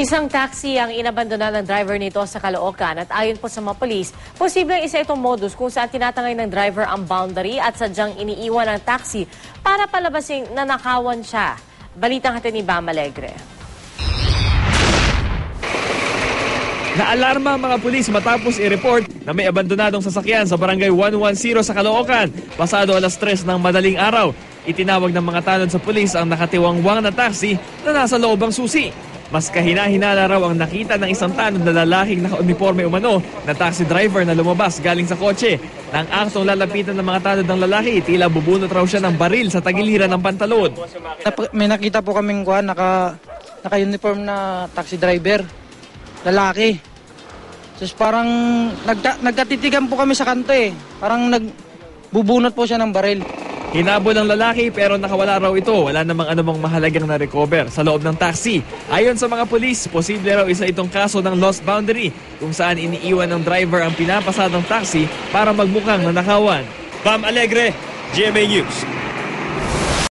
Isang taxi ang inabandona ng driver nito sa Caloocan at ayon po sa mga polis, posibleng isa itong modus kung saan tinatangay ng driver ang boundary at sadyang iniiwan ang taxi para palabasing nanakawan siya. Balitang hatid ni Bam Alegre. Naalarma ang mga pulis matapos i-report na may abandonadong sasakyan sa barangay 110 sa Caloocan pasado alas 3 ng madaling araw. Itinawag ng mga tanod sa pulis ang nakatiwangwang na taxi na nasa loob ang susi. Mas kahina-hinala raw ang nakita ng isang tanod na lalaking naka-uniforme umano na taxi driver na lumabas galing sa kotse. Nang aktong lalapitan ng mga tanod ng lalaki, tila bubunot raw siya ng baril sa tagiliran ng pantalon. May nakita po kaming naka-uniform na taxi driver, lalaki. Tapos parang nagkatitigan po kami sa kanto eh. Parang nagbubunot po siya ng baril. Hinabol ang lalaki pero nakawala raw ito. Wala namang anumang mahalagang na-recover sa loob ng taxi. Ayon sa mga pulis, posible raw isa itong kaso ng lost boundary kung saan iniiwan ng driver ang pinapasadang taxi para magmukhang nanakawan. Bam Alegre, GMA News.